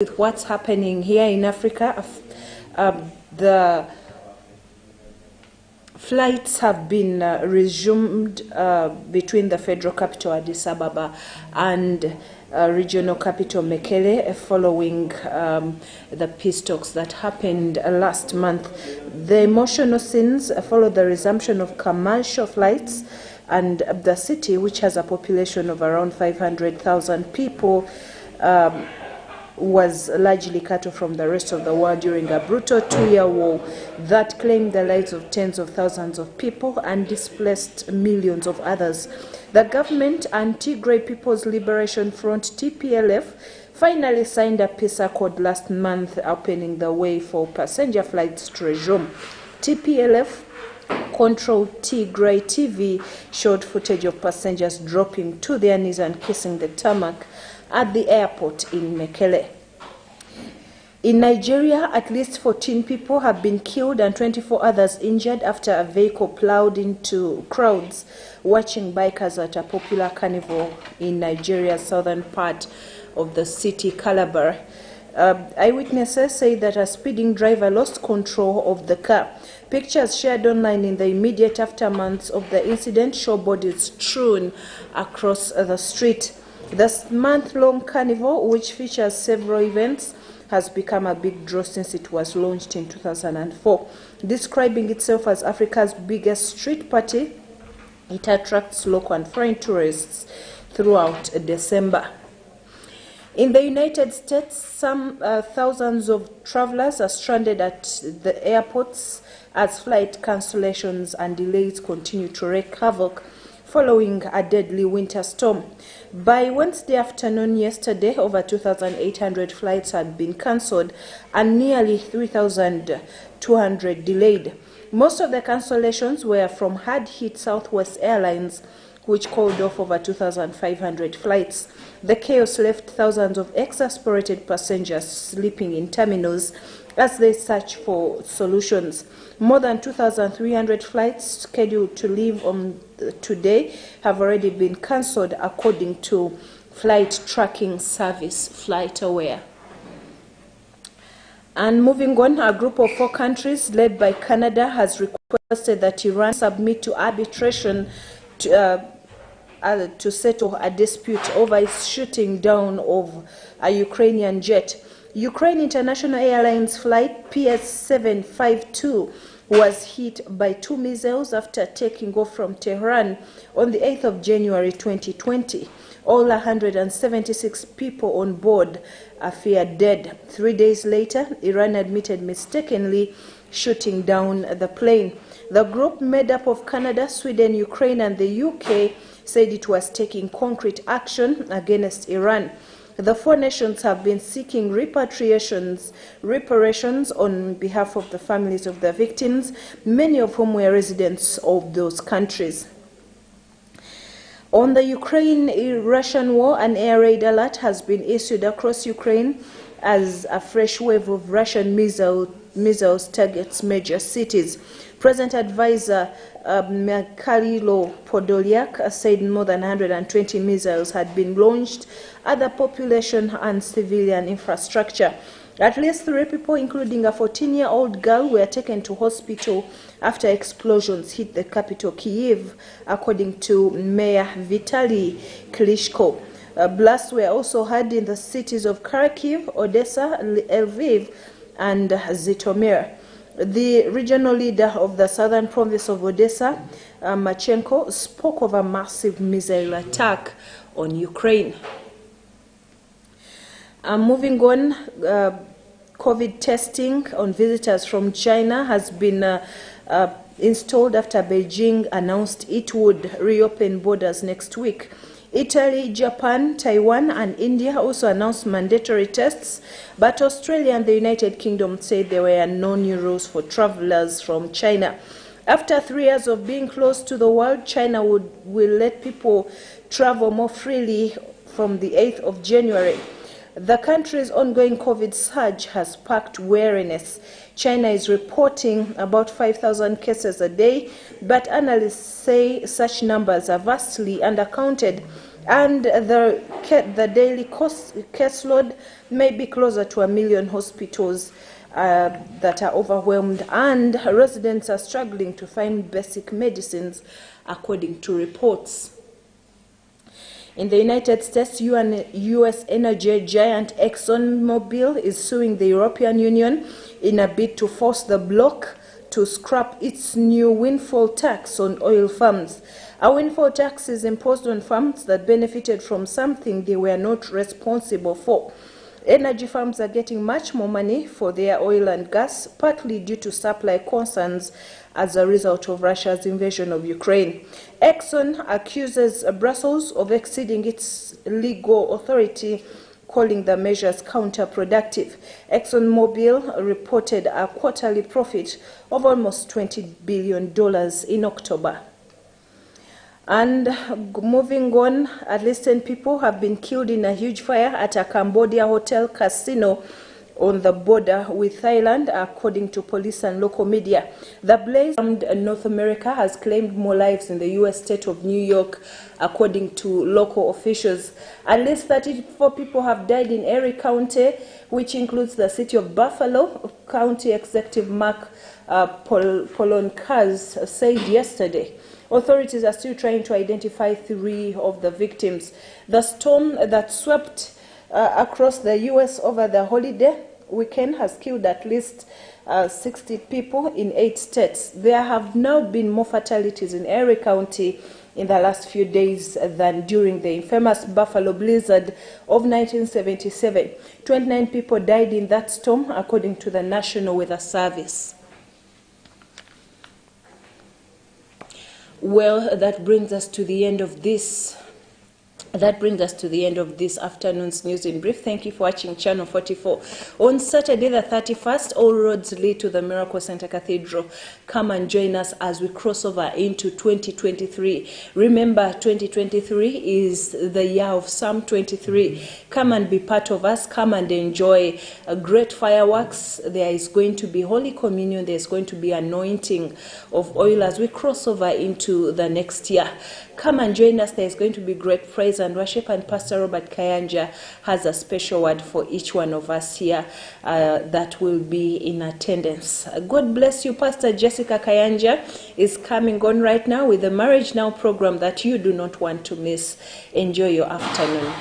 with what's happening here in Africa. The flights have been resumed between the federal capital Addis Ababa and regional capital Mekele following the peace talks that happened last month. The emotional scenes follow the resumption of commercial flights, and the city, which has a population of around 500,000 people, was largely cut off from the rest of the world during a brutal two-year war that claimed the lives of tens of thousands of people and displaced millions of others. The government and Tigray People's Liberation Front, TPLF, finally signed a peace accord last month, opening the way for passenger flights to resume. TPLF controlled Tigray TV showed footage of passengers dropping to their knees and kissing the tarmac at the airport in Mekele. In Nigeria, at least 14 people have been killed and 24 others injured after a vehicle plowed into crowds watching bikers at a popular carnival in Nigeria's southern part of the city, Calabar. Eyewitnesses say that a speeding driver lost control of the car. Pictures shared online in the immediate aftermath of the incident show bodies strewn across the street. This month-long carnival, which features several events, has become a big draw since it was launched in 2004. Describing itself as Africa's biggest street party, it attracts local and foreign tourists throughout December. In the United States, some thousands of travelers are stranded at the airports as flight cancellations and delays continue to wreak havoc following a deadly winter storm. By Wednesday afternoon yesterday, over 2,800 flights had been cancelled and nearly 3,200 delayed. Most of the cancellations were from hard-hit Southwest Airlines, which called off over 2,500 flights. The chaos left thousands of exasperated passengers sleeping in terminals as they search for solutions. More than 2,300 flights scheduled to leave on today have already been cancelled, according to flight tracking service FlightAware. And moving on, a group of 4 countries led by Canada has requested that Iran submit to arbitration to settle a dispute over its shooting down of a Ukrainian jet. Ukraine International Airlines flight PS752 was hit by 2 missiles after taking off from Tehran on the 8th of January 2020. All 176 people on board are feared dead. 3 days later, Iran admitted mistakenly shooting down the plane. The group, made up of Canada, Sweden, Ukraine, and the UK, said it was taking concrete action against Iran. The 4 nations have been seeking reparations on behalf of the families of the victims, many of whom were residents of those countries. On the Ukraine-Russian war, an air raid alert has been issued across Ukraine as a fresh wave of Russian missiles targets major cities. Present advisor Mikhailo Podolyak said more than 120 missiles had been launched at the population and civilian infrastructure. At least 3 people, including a 14-year-old girl, were taken to hospital after explosions hit the capital, Kyiv, according to Mayor Vitaly Klitschko. Blasts were also heard in the cities of Kharkiv, Odessa, Lviv, and Zhytomyr. The regional leader of the southern province of Odessa, Machenko, spoke of a massive missile attack on Ukraine. Moving on, COVID testing on visitors from China has been installed after Beijing announced it would reopen borders next week. Italy, Japan, Taiwan, and India also announced mandatory tests, but Australia and the United Kingdom said there were no new rules for travelers from China. After 3 years of being closed to the world, China will let people travel more freely from the 8th of January. The country's ongoing COVID surge has sparked wariness. China is reporting about 5,000 cases a day, but analysts say such numbers are vastly undercounted And the daily caseload may be closer to 1 million hospitals that are overwhelmed, and residents are struggling to find basic medicines, according to reports. In the United States, U.S. energy giant ExxonMobil is suing the European Union in a bid to force the bloc to scrap its new windfall tax on oil firms. A windfall tax is imposed on firms that benefited from something they were not responsible for. Energy firms are getting much more money for their oil and gas, partly due to supply concerns as a result of Russia's invasion of Ukraine. Exxon accuses Brussels of exceeding its legal authority, calling the measures counterproductive. ExxonMobil reported a quarterly profit of almost $20 billion in October. And moving on, at least 10 people have been killed in a huge fire at a Cambodia hotel casino on the border with Thailand, according to police and local media. The blaze in North America has claimed more lives in the U.S. state of New York, according to local officials. At least 34 people have died in Erie County, which includes the city of Buffalo. County Executive Mark Polonkaz said yesterday. Authorities are still trying to identify 3 of the victims. The storm that swept across the U.S. over the holiday weekend has killed at least 60 people in 8 states. There have now been more fatalities in Erie County in the last few days than during the infamous Buffalo blizzard of 1977. 29 people died in that storm, according to the National Weather Service. Well, that brings us to the end of this. Afternoon's news in brief. Thank you for watching Channel 44. On Saturday the 31st, all roads lead to the Miracle Center Cathedral. Come and join us as we cross over into 2023. Remember, 2023 is the year of Psalm 23. Come and be part of us. Come and enjoy great fireworks. There is going to be Holy Communion. There is going to be anointing of oil as we cross over into the next year. Come and join us. There is going to be great praise and worship, and Pastor Robert Kayanja has a special word for each one of us here that will be in attendance. God bless you. Pastor Jessica Kayanja is coming on right now with the Marriage Now program that you do not want to miss. Enjoy your afternoon.